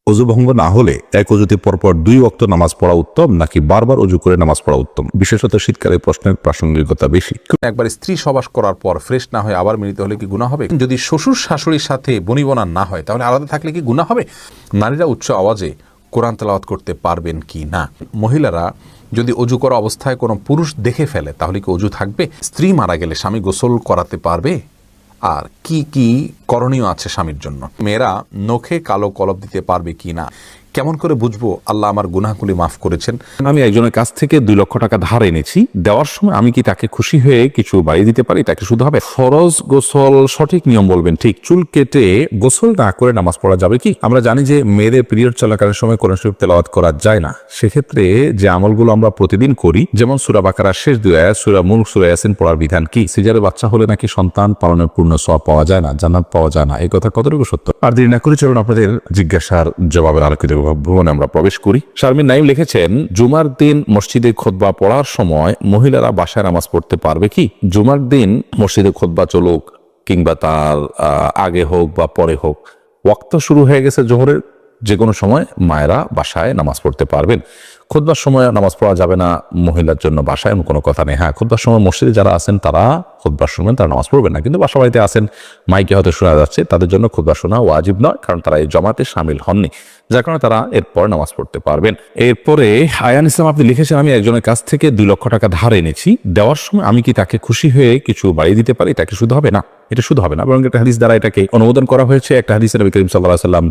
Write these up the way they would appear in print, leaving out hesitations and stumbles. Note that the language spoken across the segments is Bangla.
অজু ভঙ্গ না হলে এক অজুতে পরপর 2 ওয়াক্ত নামাজ পড়া উত্তম নাকি বারবার অজু করে নামাজ পড়া উত্তম? বিশেষত শীতকালে প্রশ্নের প্রাসঙ্গিকতা বেশি। একবার স্ত্রী সবাস করার পর ফ্রেশ না হয়ে আবার মিলিত হলে কি গুনাহ হবে? যদি শ্বশুর শাশুড়ির সাথে বনিবনা না হয় তাহলে আলাদা থাকলে কি গুনাহ হবে? নারীরা উচ্চ আওয়াজে কোরআন তেলাওয়াত করতে পারবেন কি না? মহিলারা যদি অজু করা অবস্থায় কোনো পুরুষ দেখে ফেলে তাহলে কি অজু থাকবে? স্ত্রী মারা গেলে স্বামী গোসল করাতে পারবে? আর কি কি করণীয় আছে স্বামীর জন্য? মেয়েরা নখে কালো কলব দিতে পারবে কি না? কেমন করে বুঝবো আল্লাহ আমার গুনাহগুলি মাফ করেছেন? আমি একজনের কাছ থেকে 2 লক্ষ টাকা ধার এনেছি, দেওয়ার সময় আমি কি তাকে খুশি হয়ে কিছু বাড়িয়ে দিতে পারি? তাকে শুধু হবে ফরজ গোসল সঠিক নিয়ম বলবেন ঠিক, চুল কেটে গোসল না করে নামাজ পড়া যাবে কি? আমরা জানি যে মেয়েদের পিরিয়ড চলাকালীন সময় কোরআন শরীফ তেলাওয়াত করা যায় না। সেক্ষেত্রে যে আমলগুলো আমরা প্রতিদিন করি, যেমন সূরা বাকারার শেষ 2 আয়াত, সূরা মুলক, সূরা ইয়াসিন পড়ার বিধান কি? সিজারে বাচ্চা হলে নাকি সন্তান পালনের পূর্ণ সওয়াব পাওয়া যায় না, জান্নাত পাওয়া যায় না, এই কথা কতটুকু সত্য? আর দেরি না করে চলুন আপনাদের জিজ্ঞাসার জবাবের আলোকিত ভুবনে আমরা প্রবেশ করি। শারমিন নাইম লিখেছেন, জুমার দিন মসজিদে খুতবা পড়ার সময় মহিলারা বাসায় নামাজ পড়তে পারবে কি? জুমার দিন মসজিদে খুতবা চলুক কিংবা তার আগে হোক বা পরে হোক, ওয়াক্ত শুরু হয়ে গেছে জোহরের, যে কোনো সময় মায়েরা বাসায় নামাজ পড়তে পারবেন। খুতবার সময় নামাজ পড়া যাবে না মহিলার জন্য বাসায়, এমন কোনো কথা নেই। হ্যাঁ, খুতবার সময় মসজিদে যারা আছেন তারা খুতবার শুনবেন, তারা নামাজ পড়বেন না, কিন্তু বাসা বাড়িতে আছেন, মাইকে হয়তো শোনা যাচ্ছে, তাদের জন্য খুতবা শোনা ওয়াজিব নয়, কারণ তারা এই জমাতে শামিল হননি, যার কারণে তারা এরপর নামাজ পড়তে পারবেন। এরপরে আয়ান ইসলাম আপনি লিখেছেন, আমি একজনের কাছ থেকে 2 লক্ষ টাকা ধার এনেছি, দেওয়ার সময় আমি কি তাকে খুশি হয়ে কিছু বাড়িয়ে দিতে পারি? তাকে শুধু হবে না, এটা শুধু হবে না, বরং একটা হাদিস দ্বারা এটাকে অনুমোদন করা হয়েছে। একটা হাদিসে নবী করিম সাল্লাল্লাহু আলাইহি ওয়াসাল্লাম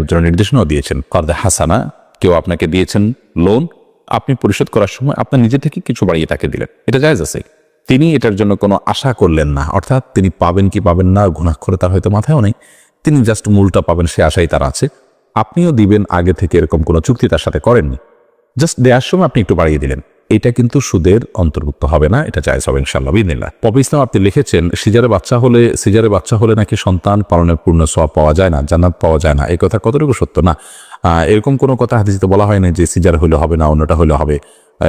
এর জন্য নির্দেশনাও দিয়েছেন, কারদে হাসানা, কেউ আপনাকে দিয়েছেন লোন, আপনি পরিশোধ করার সময় আপনার নিজে থেকে কিছু বাড়িয়ে তাকে দিলেন, এটা জায়েজ আছে। তিনি এটার জন্য কোনো আশা করলেন না, অর্থাৎ তিনি পাবেন কি পাবেন না গুনাহ করে তার হয়তো মাথায়ও নেই, তিনি জাস্ট মূলটা পাবেন সে আশাই তার আছে। আপনিও দিবেন আগে থেকে এরকম কোনো চুক্তি তার সাথে করেননি, জাস্ট দেওয়ার সময় আপনি একটু বাড়িয়ে দিলেন, এটা কিন্তু সুদের অন্তর্ভুক্ত হবে না, এটা জায়েজ হবে ইনশাআল্লাহ বিইذনিল্লাহ। পপি ইসলাম আপনি লিখেছেন, সিজারে বাচ্চা হলে নাকি সন্তান পালনের পূর্ণ সওয়াব পাওয়া যায় না, জান্নাত পাওয়া যায় না, এই কথা কতটুকু সত্য? না, এরকম কোনো কথা হাদিসে বলা হয় না যে সিজার হইলে হবে না, অন্যটা হইলে হবে,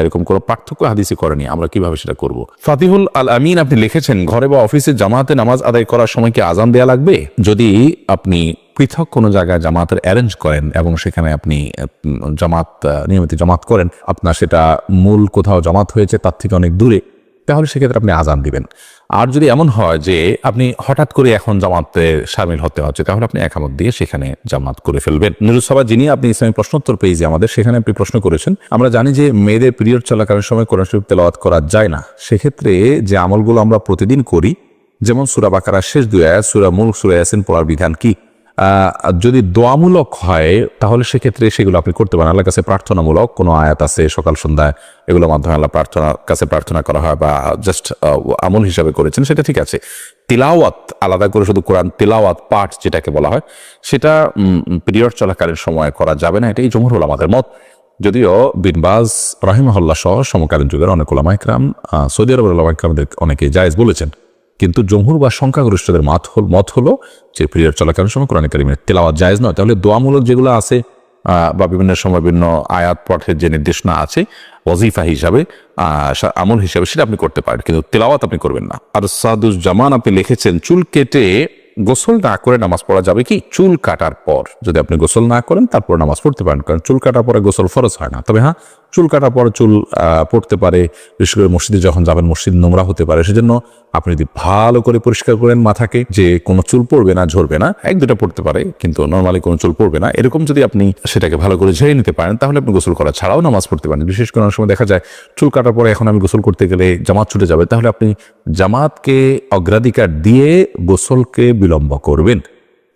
এরকম কোনো পার্থক্য হাদিসে করেনি, আমরা কিভাবে সেটা করব? ফাতিহুল আল আমিন আপনি লিখেছেন, ঘরে বা অফিসে জামাতে নামাজ আদায় করার সময় কি আজান দেয়া লাগবে? যদি আপনি পৃথক কোনো জায়গায় জামাতের অ্যারেঞ্জ করেন এবং সেখানে আপনি নিয়মিত জামাত করেন, আপনার সেটা মূল কোথাও জামাত হয়েছে তার থেকে অনেক দূরে, তাহলে সেক্ষেত্রে আপনি আজান দিবেন। আর যদি এমন হয় যে আপনি হঠাৎ করে এখন জামাতে শামিল হতে হচ্ছে, তাহলে আপনি একামত দিয়ে সেখানে জামাত করে ফেলবেন। নুরুসভা যিনি আপনি ইসলামী প্রশ্নোত্তর পেজে আমাদের, সেখানে আপনি প্রশ্ন করেছেন, আমরা জানি যে মেয়েদের পিরিয়ড চলাকালীন সময় কোরআন শরীফ তেলাওয়াত করা যায় না। সেক্ষেত্রে যে আমলগুলো আমরা প্রতিদিন করি, যেমন সূরা বাকারার শেষ 2 আয়াত, সূরা মুলক, সূরা ইয়াসিন পড়ার বিধান কি? যদি দোয়ামূলক হয় তাহলে সেক্ষেত্রে সেগুলো আপনি করতে পারেন। আল্লাহর কাছে প্রার্থনামূলক কোনো আয়াত আছে সকাল সন্ধ্যায়, এগুলোর মাধ্যমে আল্লাহ কাছে প্রার্থনা করা হয় বা জাস্ট আমল হিসাবে করেছেন, সেটা ঠিক আছে। তিলাওয়াত আলাদা করে শুধু কোরআন তিলাওয়াত পাঠ যেটাকে বলা হয়, সেটা পিরিয়ড চলাকালীন সময় করা যাবে না, এটাই জমহুর উলামাদের মত। যদিও বিন বাজ রাহিমাহুল্লাহ সহ সমকালীন যুগের অনেক উলামা ইকরাম, সৌদি আরবের উলামা ইকরামদের অনেকে জায়েজ বলেছেন, কিন্তু জমহুর বা সংখ্যাগরিষ্ঠদের মত হলো যে পিরিয়ড চলাকালীন সময় কোরআন কারীমের তেলাওয়াত জায়েজ নয়। তাহলে দোয়ামূলক যেগুলো আছে বা বিভিন্ন সময় বিভিন্ন আয়াত পাঠের যে নির্দেশনা আছে ওয়াজিফা হিসাবে, আমল হিসাবে, সেটা আপনি করতে পারেন, কিন্তু তেলাওয়াত আপনি করবেন না। আর সাদুজ্জামান আপনি লিখেছেন, চুল কেটে গোসল না করে নামাজ পড়া যাবে কি? চুল কাটার পর যদি আপনি গোসল না করেন তারপর নামাজ পড়তে পারেন, কারণ চুল কাটার পরে গোসল ফরজ হয় না। তবে হ্যাঁ, চুল কাটার পর চুল পড়তে পারে, বিশেষ করে মসজিদে যখন যাবেন, মসজিদ নোংরা হতে পারে, সেজন্য আপনি যদি ভালো করে পরিষ্কার করেন মাথাকে, যে কোনো চুল পড়বে না, ঝরবে না, 1-2টা পড়তে পারে কিন্তু নর্মালি কোনো চুল পড়বে না, এরকম যদি আপনি সেটাকে ভালো করে ঝেড়ে নিতে পারেন, তাহলে আপনি গোসল করা ছাড়াও নামাজ পড়তে পারেন। বিশেষ করে অনেক সময় দেখা যায় চুল কাটার পরে এখন আমি গোসল করতে গেলে জামাত ছুটে যাবে, তাহলে আপনি জামাতকে অগ্রাধিকার দিয়ে গোসলকে বিলম্ব করবেন।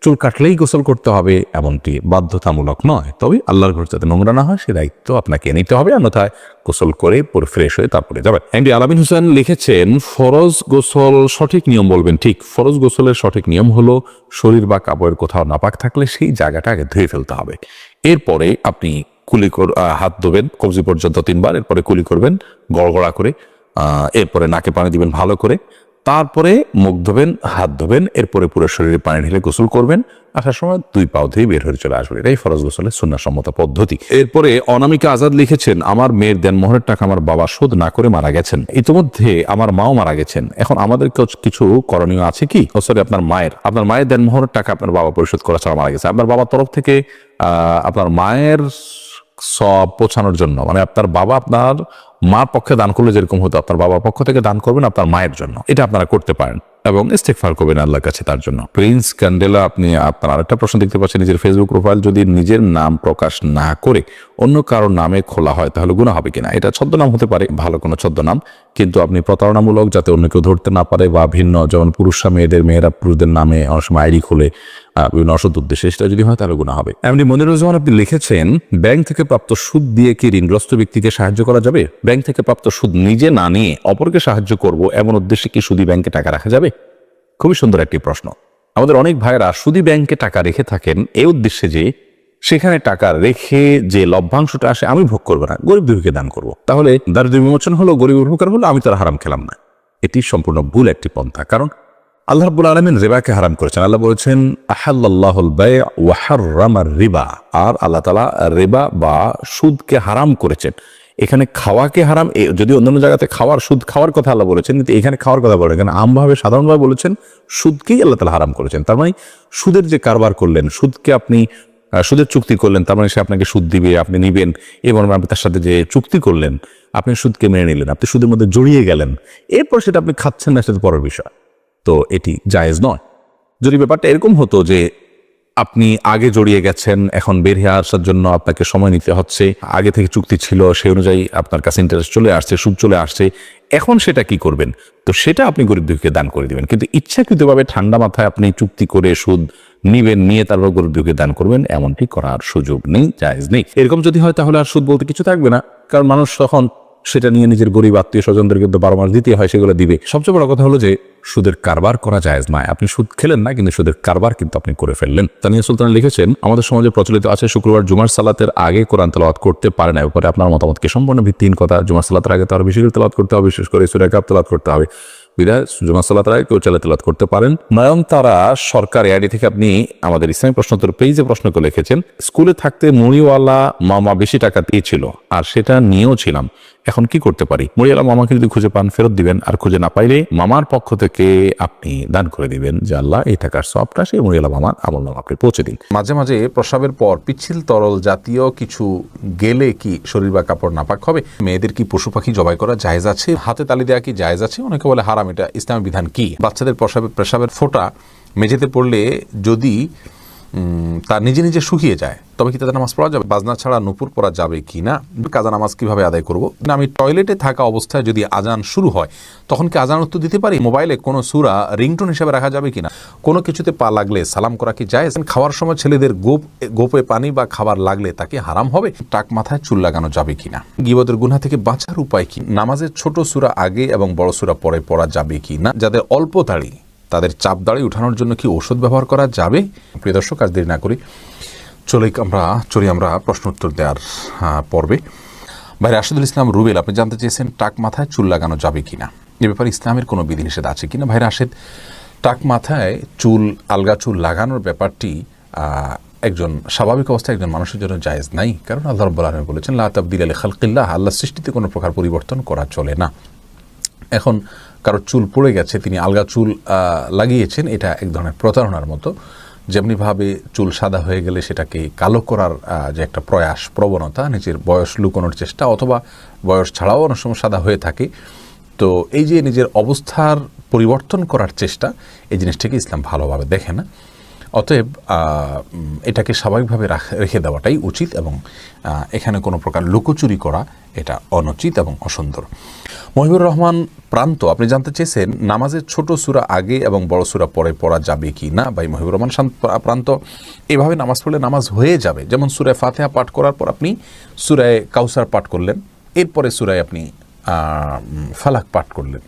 চুল কাটলেই গোসল করতে হবে এমনটি বাধ্যতামূলক নয়, তবে আল্লাহর ঘর যাতে নোংরা না হয় সে দায়িত্ব আপনাকে নিতে হবে, অন্যথায় গোসল করে পুরো ফ্রেশ হয়ে তারপরে যাবেন। এমডি আলামিন হোসেন লিখেছেন, ফরজ গোসল সঠিক নিয়ম বলবেন ঠিক? ফরজ গোসলের সঠিক নিয়ম হলো শরীর বা কাপড়ের কোথাও নাপাক থাকলে সেই জায়গাটা আগে ধুয়ে ফেলতে হবে, এরপরে আপনি হাত ধোবেন কবজি পর্যন্ত 3 বার, এরপরে কুলি করবেন গড়গড়া করে, এরপরে নাকে পানি দিবেন ভালো করে, তারপরে মুখ ধোবেন, হাত ধোবেন, এরপরে পুরো শরীরে পানি ঢেলে গোসল করবেন, আসার সময় 2 পাও ধুয়ে বের হয়ে চলে আসবেন। এটাই ফরজ গোসলের সুন্নাহসম্মত পদ্ধতি। এরপরে অনামিকা আজাদ লিখেছেন, আমার মেয়ের দেনমোহরের টাকা আমার বাবা শোধ না করে মারা গেছেন, ইতিমধ্যে আমার মাও মারা গেছেন, এখন আমাদের কিছু করণীয় আছে কি? আপনার মায়ের দেনমোহরের টাকা আপনার বাবা পরিশোধ করা ছাড়া মারা গেছে, আপনার বাবার তরফ থেকে আপনার মায়ের সব পৌঁছানোর জন্য, মানে আপনার বাবা আপনার মার পক্ষে দান করলে যেরকম হতো, আপনার বাবার পক্ষ থেকে দান করবেন আপনার মায়ের জন্য, এটা আপনারা করতে পারেন এবং ইস্তেগফার করবেন আল্লাহর কাছে তার জন্য। প্রিন্স ক্যান্ডেলা, আপনি আপনার আরেকটা প্রশ্ন দেখতে পাচ্ছেন, নিজের ফেসবুক প্রোফাইল যদি নিজের নাম প্রকাশ না করে অন্য কারোর নামে খোলা হয় তাহলে গুনাহ হবে কিনা? এটা ছদ্মনাম হতে পারে, ভালো কোনো ছদ্মনাম, কিন্তু আপনি প্রতারণামূলক, যাতে অন্য কেউ ধরতে না পারে বা ভিন্ন, যেমন পুরুষরা মেয়েদের, মেয়েরা পুরুষদের নামে অনেক সময় আইডি খোলে বিভিন্ন অসৎ উদ্দেশ্যে, সেটা যদি হয় তাহলে গুনাহ হবে। এমনি মনিরুজ্জামান আপনি লিখেছেন, ব্যাংক থেকে প্রাপ্ত সুদ দিয়ে কি ঋণগ্রস্ত ব্যক্তিকে সাহায্য করা যাবে? ব্যাংক থেকে প্রাপ্ত সুদ নিজে না নিয়ে অপরকে সাহায্য করব এমন উদ্দেশ্যে কি সুদী ব্যাংকে টাকা রাখা যাবে? খুবই সুন্দর একটি প্রশ্ন। আমাদের অনেক ভাইয়েরা সুদী ব্যাংকে টাকা রেখে থাকেন এই উদ্দেশ্যে যে সেখানে টাকা রেখে যে লভ্যাংশটা আসে আমি ভোগ করবো না, গরিব দুঃখীকে দান করব, তাহলে দারিদ্র্য বিমোচন হলো, গরিব উপকার হলো, আমি তার হারাম খেলাম না। এটি সম্পূর্ণ ভুল একটি পন্থা। কারণ আল্লাহ রাব্বুল আলামিন রিবাকে হারাম করেছেন। আল্লাহ বলেছেন আহাল্লাল্লাহুল বায়' ওয়া হাররামার রিবা, আর আল্লাহ তাআলা রিবা বা সুদকে হারাম করেছেন। এখানে খাওয়াকে হারাম, যদি অন্যান্য জায়গাতে খাওয়ার সুদ খাওয়ার কথা আল্লাহ বলেছেন, কিন্তু এখানে খাওয়ার কথা বলেন, এখানে আমভাবে সাধারণভাবে বলেছেন সুদকেই আল্লাহ তাআলা হারাম করেছেন। তার মানে সুদের যে কারবার করলেন, সুদকে আপনি সুদের চুক্তি করলেন, তার মানে সে আপনাকে সুদ দিবে, আপনি নিবেন, এবং আপনি তার সাথে যে চুক্তি করলেন, আপনি সুদকে মেনে নিলেন, আপনি সুদের মধ্যে জড়িয়ে গেলেন, এরপর সেটা আপনি খাচ্ছেন না, সেটা পরের বিষয়। তো এটি জায়েজ নয়। যদি ব্যাপারটা এরকম হতো যে আপনি আগে জড়িয়ে গেছেন, এখন বের হয়ে আসার জন্য আপনাকে সময় নিতে হচ্ছে, আগে থেকে চুক্তি ছিল, সেই অনুযায়ী আপনার কাছে ইন্টারেস্ট চলে আসছে, সুদ চলে আসছে, এখন সেটা কি করবেন? তো সেটা আপনি গরিব দুঃখীকে দান করে দিবেন। কিন্তু ইচ্ছাকৃতভাবে ঠান্ডা মাথায় আপনি চুক্তি করে সুদ নিবেন, নিয়ে তারপর গরিব দুঃখীকে দান করবেন, এমনটি করার সুযোগ নেই, জায়েজ নেই। এরকম যদি হয় তাহলে আর সুদ বলতে কিছু থাকবে না, কারণ মানুষ তখন সেটা নিয়ে নিজের গরিব আত্মীয় স্বজনদের কিন্তু 12 মাস দিতে হয়, সেগুলো দিবে। সবচেয়ে বড় কথা হলো যে সুদের কারবার করা জায়েজ নয়। আপনি সুদ খেলেন না, কিন্তু সুদের কারবার কিন্তু আপনি করে ফেললেন। তানিয়া সুলতান লিখেছেন, আমাদের সমাজে প্রচলিত আছে শুক্রবার জুমার সালাতের আগে কোরআন তেলাওয়াত করতে পারে না। এরপরে আপনার মতামত কি? সম্পূর্ণ ভিত্তিহীন কথা। জুমার সালাতের আগে তো আরো বেশি করে তেলাওয়াত করতে হবে, বিশেষ করে সূরা কাহফ তেলাওয়াত করতে হবে। বিধায় জুমার সালাতের আগে কেউ চাইলে তেলাওয়াত করতে পারেন। নয়নতারা সরকার এআইডি থেকে আপনি আমাদের ইসলামী প্রশ্নোত্তর পেজে প্রশ্ন করে লিখেছেন, স্কুলে থাকতে মুড়িওয়ালা মামা বেশি টাকা দিয়েছিল আর সেটা নিয়েও ছিলাম, এখন কি করতে পারি? মুড়িওয়ালা মামাকে যদি খুঁজে পান ফেরত দিবেন, আর খুঁজে না পাইলে মামার পক্ষ থেকে আপনি দান করে দিবেন, যে আল্লাহ এই টাকার সবটা সেই মুড়িওয়ালা মামার আমলনামা আপনি পৌঁছে দিন। মাঝে মাঝে প্রস্রাবের পর পিচ্ছিল তরল জাতীয় কিছু গেলে কি শরীর বা কাপড় নাপাক হবে? মেয়েদের কি পশু পাখি জবাই করা জায়েজ আছে? হাতে তালি দেওয়া কি জায়েজ আছে? অনেকে বলে হারাম, এটা ইসলামের বিধান কি? বাচ্চাদের পেশাবের ফোঁটা মেঝেতে পড়লে যদি তা নিজে নিজে শুকিয়ে যায়, তবে কি তাদের নামাজ পড়া যাবে? বাজনা ছাড়া নুপুর পড়া যাবে কি না? কাজা নামাজ কিভাবে আদায় করব? আমি টয়লেটে থাকা অবস্থায় যদি আজান শুরু হয়, তখন কি আজান উত্তর দিতে পারি? মোবাইলে কোনো সূরা রিংটোন হিসেবে রাখা যাবে কিনা? কোনো কিছুতে পা লাগলে সালাম করা কি জায়েজ? খাওয়ার সময় ছেলেদের গোপে পানি বা খাবার লাগলে তাকে হারাম হবে? টাক মাথায় চুল লাগানো যাবে কিনা? গীবতের গুনাহ থেকে বাঁচার উপায় কি? নামাজের ছোট সূরা আগে এবং বড় সূরা পরে পড়া যাবে কি না? যাদের অল্প দাড়ি, তাদের চাপ দাড়ি উঠানোর জন্য কি ওষুধ ব্যবহার করা যাবে? প্রিয় দর্শক, আজ দেরি না করি চলি আমরা প্রশ্ন উত্তর দেওয়ার পর্বে। ভাই রাশেদুল ইসলাম রুবেল, আপনি জানতে চেয়েছেন টাক মাথায় চুল লাগানো যাবে কিনা, এ ব্যাপারে ইসলামের কোনো বিধিনিষেধ আছে কিনা? ভাই রাশেদ, টাক মাথায় আলগা চুল লাগানোর ব্যাপারটি একজন স্বাভাবিক অবস্থায় একজন মানুষের জন্য জায়েজ নাই, কারণ আল্লাহ রাব্বুল আলামিন বলেছেন লা তাবদীলা লিখালকিল্লাহ, আল্লাহর সৃষ্টিতে কোনো প্রকার পরিবর্তন করা চলে না। এখন কারোর চুল পড়ে গেছে, তিনি আলগা চুল লাগিয়েছেন, এটা এক ধরনের প্রতারণার মতো। যেমনিভাবে চুল সাদা হয়ে গেলে সেটাকে কালো করার যে একটা প্রবণতা, নিজের বয়স লুকানোর চেষ্টা, অথবা বয়স ছাড়াও অনেক সময় সাদা হয়ে থাকে, তো এই যে নিজের অবস্থার পরিবর্তন করার চেষ্টা, এই জিনিসটাকে ইসলাম ভালোভাবে দেখে না। অতএব এটাকে স্বাভাবিকভাবে রেখে দেওয়াটাই উচিত, এবং এখানে কোনো প্রকার লুকোচুরি করা এটা অনুচিত এবং অসুন্দর। মহিবুর রহমান প্রান্ত, আপনি জানতে চেয়েছেন নামাজের ছোট সূরা আগে এবং বড় সূরা পরে পড়া যাবে কি না? ভাই মহিবুর রহমান প্রান্ত, এভাবে নামাজ পড়লে নামাজ হয়ে যাবে। যেমন সূরায়ে ফাতিহা পাঠ করার পর আপনি সূরায়ে কাউসার পাঠ করলেন, এরপরে সূরায়ে আপনি ফালাক পাঠ করলেন,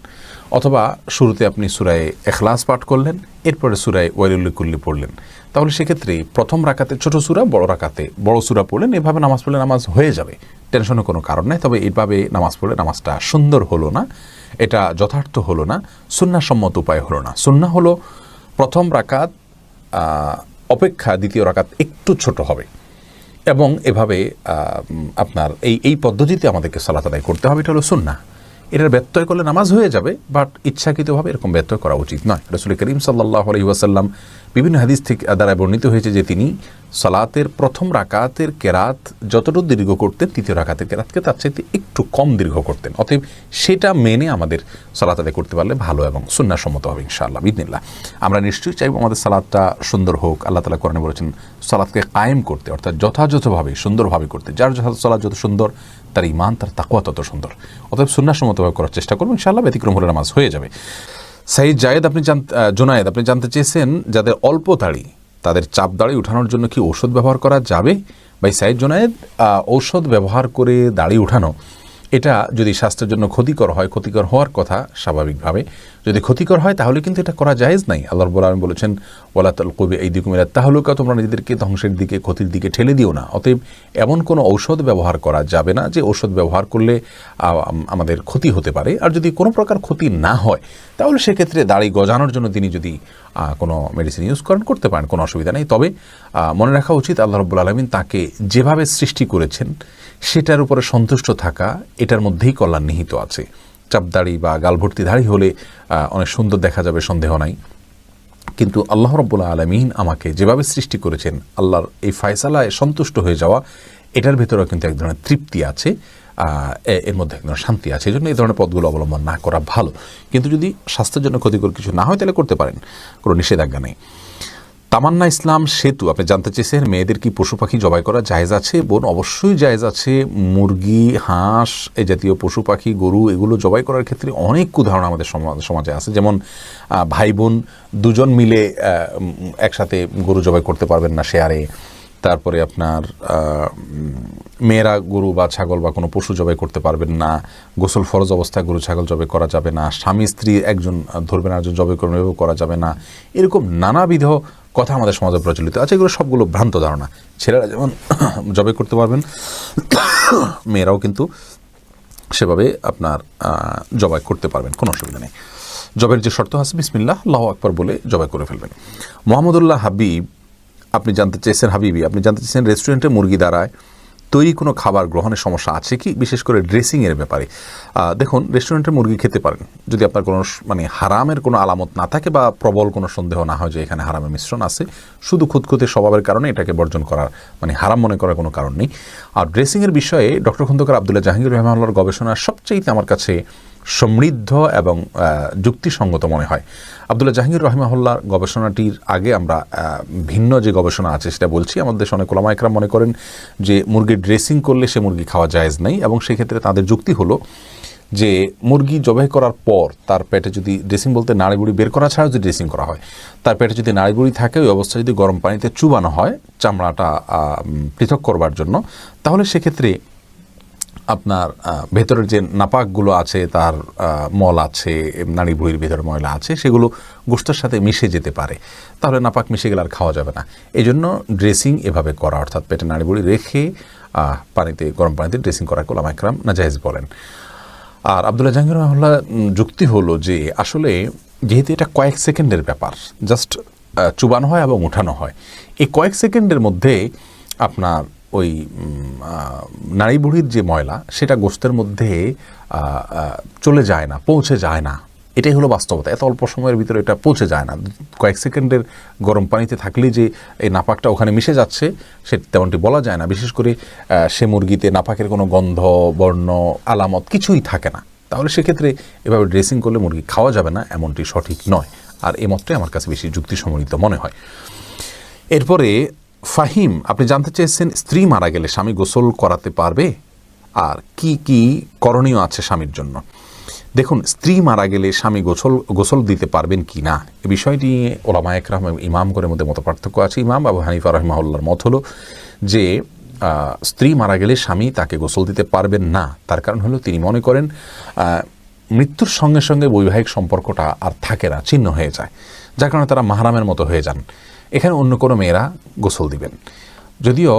অথবা শুরুতে আপনি সূরায়ে ইখলাস পাঠ করলেন, এরপরে সূরায়ে ওয়াইলুল লিকুল্লি পড়লেন, তাহলে সেক্ষেত্রে প্রথম রাকাতে ছোট সূরা, বড় রাকাতে বড় সূরা পড়লেন, এভাবে নামাজ পড়লে নামাজ হয়ে যাবে, টেনশনের কোনো কারণ নাই। তবে এইভাবে নামাজ পড়লে নামাজটা সুন্দর হলো না, এটা যথার্থ হলো না, সুন্নাহসম্মত উপায় হলো না। সুন্নাহ হলো প্রথম রাকাত অপেক্ষা দ্বিতীয় রাকাত একটু ছোট হবে, এবং এভাবে আপনার এই পদ্ধতিতে আমাদেরকে সালাত আদায় করতে হবে, এটা হলো সুন্নাহ। এটার ব্যত্যয় করলে নামাজ হয়ে যাবে, বাট ইচ্ছাকৃতভাবে এরকম ব্যত্যয় করা উচিত নয়। রাসূল করিম সাল্লাল্লাহু আলাইহি ওয়াসাল্লাম বিভিন্ন হাদিস থেকে দ্বারা বর্ণিত হয়েছে যে তিনি সালাতের প্রথম রাকাতের কেরাত যতটুকু দীর্ঘ করতেন তৃতীয় রাকাতের কেরাতকে তার চাইতে একটু কম দীর্ঘ করতেন। অতএব সেটা মেনে আমাদের সালাত আদায় করতে পারলে ভালো এবং সুন্নাহসম্মত হবে ইনশাআল্লাহ বিদিনিল্লাহ। আমরা নিশ্চয়ই চাইব আমাদের সালাতটা সুন্দর হোক। আল্লাহ তাআলা কোরআনে বলেছেন সালাতকে কায়েম করতে, অর্থাৎ যথাযথভাবে সুন্দরভাবে করতে। যার সালাত যত সুন্দর তার ঈমান তার তাকওয়া তত সুন্দর। অতএব সুন্নাহসম্মতভাবে করার চেষ্টা করব ইনশাআল্লাহ, ব্যতিক্রম হলে নামাজ হয়ে যাবে। সাইদ জায়েদ জুনায়েদ আপনি জানতে চেয়েছেন যাদের অল্প দাড়ি তাদের চাপ দাড়ি উঠানোর জন্য কি ঔষধ ব্যবহার করা যাবে? ভাই সাইদ জুনায়েদ, ঔষধ ব্যবহার করে দাড়ি উঠানো এটা যদি স্বাস্থ্যের জন্য ক্ষতিকর হয়, ক্ষতিকর হওয়ার কথা স্বাভাবিকভাবে, যদি ক্ষতিকর হয় তাহলে কিন্তু এটা করা জায়েজ নাই। আল্লাহ রাব্বুল আলামিন বলেছেন ওয়ালা তালকু বিআইদিকুম ইলা তাহলুকা, তোমরা নিজেদেরকে ধ্বংসের দিকে, ক্ষতির দিকে ঠেলে দিও না। অতএব এমন কোনো ঔষধ ব্যবহার করা যাবে না যে ঔষধ ব্যবহার করলে আমাদের ক্ষতি হতে পারে। আর যদি কোনো প্রকার ক্ষতি না হয় তাহলে সেক্ষেত্রে দাড়ি গজানোর জন্য তিনি যদি কোনো মেডিসিন ইউজ করেন করতে পারেন, কোনো অসুবিধা নেই। তবে মনে রাখা উচিত আল্লাহ রাব্বুল আলামিন তাকে যেভাবে সৃষ্টি করেছেন সেটার উপরে সন্তুষ্ট থাকা, এটার মধ্যেই কল্যাণ নিহিত আছে। চাপদাড়ি বা গালভর্তি দাড়ি হলে অনেক সুন্দর দেখা যাবে, সন্দেহ নাই, কিন্তু আল্লাহ রাব্বুল আলামিন আমাকে যেভাবে সৃষ্টি করেছেন, আল্লাহর এই ফয়সালায় সন্তুষ্ট হয়ে যাওয়া, এটার ভেতরেও কিন্তু এক ধরনের তৃপ্তি আছে, এর মধ্যে এক ধরনের শান্তি আছে। এই জন্য এই ধরনের পথগুলো অবলম্বন না করা ভালো। কিন্তু যদি স্বাস্থ্যের জন্য ক্ষতিকর কিছু না হয় তাহলে করতে পারেন, কোনো নিষেধাজ্ঞা নেই। তামান্না ইসলাম সেতু আপনি জানতে চেয়েছেন মেয়েদের কি পশু পাখি জবাই করা জায়েজ আছে? বোন, অবশ্যই জায়েজ আছে। মুরগি, হাঁস, এই জাতীয় পশু পাখি, গরু, এগুলো জবাই করার ক্ষেত্রে অনেক উদাহরণ আমাদের সমাজে আছে। যেমন ভাই বোন দুজন মিলে একসাথে গরু জবাই করতে পারবেন না শেয়ারে। তারপরে আপনার মেয়েরা গরু বা ছাগল বা কোনো পশু জবাই করতে পারবেন না। গোসল ফরজ অবস্থায় গরু ছাগল জবাই করা যাবে না। স্বামী স্ত্রী একজন ধরবেন একজন জবাই করবেন, এভাবে করা যাবে না। এরকম নানাবিধ কথা আমাদের সমাজে প্রচলিত আছে। এগুলো সবগুলো ভ্রান্ত ধারণা। ছেলেরা যেমন জবাই করতে পারবেন, মেয়েরাও কিন্তু সেভাবে আপনার জবাই করতে পারবেন, কোনো অসুবিধা নেই। জবের যে শর্ত আছে বিসমিল্লাহ আল্লাহু আকবার বলে জবাই করে ফেলবেন। মোহাম্মদুল্লাহ হাবিব আপনি জানতে চেয়েছেন, হাবিবি আপনি জানতে চেয়েছেন রেস্টুরেন্টে মুরগি দ্বারায় তৈরি কোনো খাবার গ্রহণের সমস্যা আছে কি, বিশেষ করে ড্রেসিংয়ের ব্যাপারে? দেখুন, রেস্টুরেন্টে মুরগি খেতে পারেন যদি আপনার কোনো হারামের কোনো আলামত না থাকে বা প্রবল কোনো সন্দেহ না হয় যে এখানে হারামের মিশ্রণ আছে। শুধু খুঁতখুঁতে স্বভাবের কারণে এটাকে বর্জন করার হারাম মনে করার কোনো কারণ নেই। আর ড্রেসিংয়ের বিষয়ে ডক্টর খন্দকার আব্দুল্লাহ জাহাঙ্গীর রহমানুল্লাহর গবেষণা সবচেয়ে আমার কাছে সমৃদ্ধ এবং যুক্তিসঙ্গত মনে হয়। আব্দুল্লাহ জাহাঙ্গীর রহমাহুল্লাহর গবেষণাটির আগে আমরা ভিন্ন যে গবেষণা আছে সেটা বলছি। আমাদের দেশে অনেক ওলামা একরাম মনে করেন যে মুরগির ড্রেসিং করলে সে মুরগি খাওয়া জায়েজ নাই, এবং সেক্ষেত্রে তাদের যুক্তি হলো যে মুরগি জবাই করার পর তার পেটে যদি ড্রেসিং বলতে নাড়িবুড়ি বের করা ছাড়া যদি ড্রেসিং করা হয়, তার পেটে যদি নাড়িবুড়ি থাকে, ওই অবস্থায় যদি গরম পানিতে চুবানো হয় চামড়াটা পৃথক করবার জন্য, তাহলে সেক্ষেত্রে আপনার ভেতরের যে নাপাকগুলো আছে, তার মল আছে, নাড়ি ভুঁড়ির ভেতরে ময়লা আছে, সেগুলো গোশতের সাথে মিশে যেতে পারে। তাহলে নাপাক মিশে গেলে আর খাওয়া যাবে না। এই জন্য ড্রেসিং এভাবে করা, অর্থাৎ পেটে নাড়ি ভুঁড়ি রেখে পানিতে, গরম পানিতে ড্রেসিং করা ওলামা একরাম নাজায়েজ বলেন। আর আব্দুল্লাহ জাহাঙ্গীর রহমাহুল্লাহ যুক্তি হলো যে আসলে যেহেতু এটা কয়েক সেকেন্ডের ব্যাপার, জাস্ট চুবানো হয় এবং উঠানো হয়, এই কয়েক সেকেন্ডের মধ্যে আপনার ওই নাড়ি বুড়ির যে ময়লা সেটা গোশতের মধ্যে চলে যায় না, পৌঁছে যায় না। এটাই হলো বাস্তবতা। এত অল্প সময়ের ভিতরে এটা পৌঁছে যায় না। কয়েক সেকেন্ডের গরম পানিতে থাকলেই যে এই নাপাকটা ওখানে মিশে যাচ্ছে সে তেমনটি বলা যায় না। বিশেষ করে সে মুরগিতে নাপাকের কোনো গন্ধ, বর্ণ, আলামত কিছুই থাকে না। তাহলে সেক্ষেত্রে এভাবে ড্রেসিং করলে মুরগি খাওয়া যাবে না, এমনটি সঠিক নয়। আর এই মতটাই আমার কাছে বেশি যুক্তিসম্মত মনে হয়। এরপরে ফাহিম আপনি জানতে চেয়েছেন স্ত্রী মারা গেলে স্বামী গোসল করাতে পারবে আর কি কি করণীয় আছে স্বামীর জন্য? দেখুন, স্ত্রী মারা গেলে স্বামী গোসল দিতে পারবেন কি না, এ বিষয়টি ওলামা একরাম ইমামগণের মধ্যে মত পার্থক্য আছে। ইমাম আবু হানিফা রাহিমাহুল্লাহর মত হলো যে স্ত্রী মারা গেলে স্বামী তাকে গোসল দিতে পারবেন না। তার কারণ হলো তিনি মনে করেন মৃত্যুর সঙ্গে সঙ্গে বৈবাহিক সম্পর্কটা আর থাকে না, ছিন্ন হয়ে যায়, যার কারণে তারা মাহরামের মতো হয়ে যান। এখানে অন্য কোনো মেয়েরা গোসল দিবেন। যদিও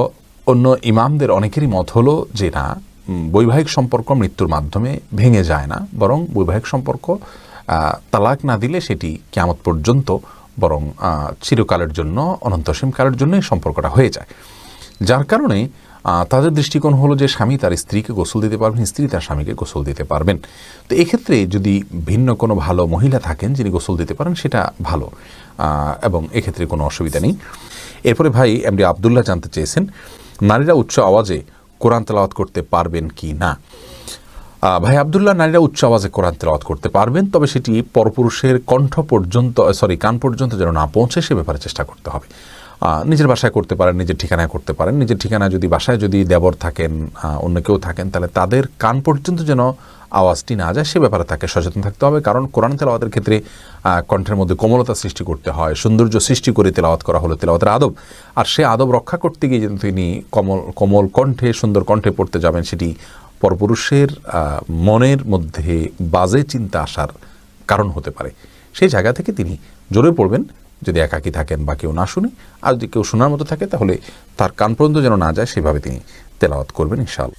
অন্য ইমামদের অনেকেরই মত হলো যে না, বৈবাহিক সম্পর্ক মৃত্যুর মাধ্যমে ভেঙে যায় না, বরং বৈবাহিক সম্পর্ক তালাক না দিলে সেটি কিয়ামত পর্যন্ত বরং চিরকালের জন্য, অনন্তসীম কালের জন্য সম্পর্কটা হয়ে যায়। যার কারণে তাদের দৃষ্টিকোণ হলো যে স্বামী তার স্ত্রীকে গোসল দিতে পারবেন, স্ত্রী তার স্বামীকে গোসল দিতে পারবেন। তো এক্ষেত্রে যদি ভিন্ন কোনো ভালো মহিলা থাকেন যিনি গোসল দিতে পারেন সেটা ভালো, এবং এক্ষেত্রে কোনো অসুবিধা নেই। এরপরে ভাই এমডি আবদুল্লাহ জানতে চেয়েছেন নারীরা উচ্চ আওয়াজে কোরআন তেলাওয়াত করতে পারবেন কি না। ভাই আবদুল্লাহ, নারীরা উচ্চ আওয়াজে কোরআন তেলাওয়াত করতে পারবেন, তবে সেটি পরপুরুষের কণ্ঠ পর্যন্ত কান পর্যন্ত যেন না পৌঁছে সে ব্যাপারে চেষ্টা করতে হবে। নিজের বাসায় করতে পারেন, নিজের ঠিকানায় করতে পারেন। নিজের ঠিকানায় যদি বাসায় যদি দেবর থাকেন, অন্য কেউ থাকেন, তাহলে তাদের কান পর্যন্ত যেন আওয়াজটি না যায় সে ব্যাপারে তাকে সচেতন থাকতে হবে। কারণ কোরআন তেলাওয়াতের ক্ষেত্রে কণ্ঠের মধ্যে কোমলতা সৃষ্টি করতে হয়, সৌন্দর্য সৃষ্টি করে তেলাওয়াত করা হলো তেলাওয়াতের আদব। আর সে আদব রক্ষা করতে গিয়ে যেন তিনি কোমল কণ্ঠে সুন্দর কণ্ঠে পড়তে যাবেন, সেটি পরপুরুষের মনের মধ্যে বাজে চিন্তা আসার কারণ হতে পারে। সেই জায়গা থেকে তিনি জোরে পড়বেন যদি একাকী থাকেন বা কেউ না শুনে। আর যদি কেউ শোনার মতো থাকে তাহলে তার কান পর্যন্ত যেন না যায় সেভাবে তিনি তেলাওয়াত করবেন ইনশাআল্লাহ।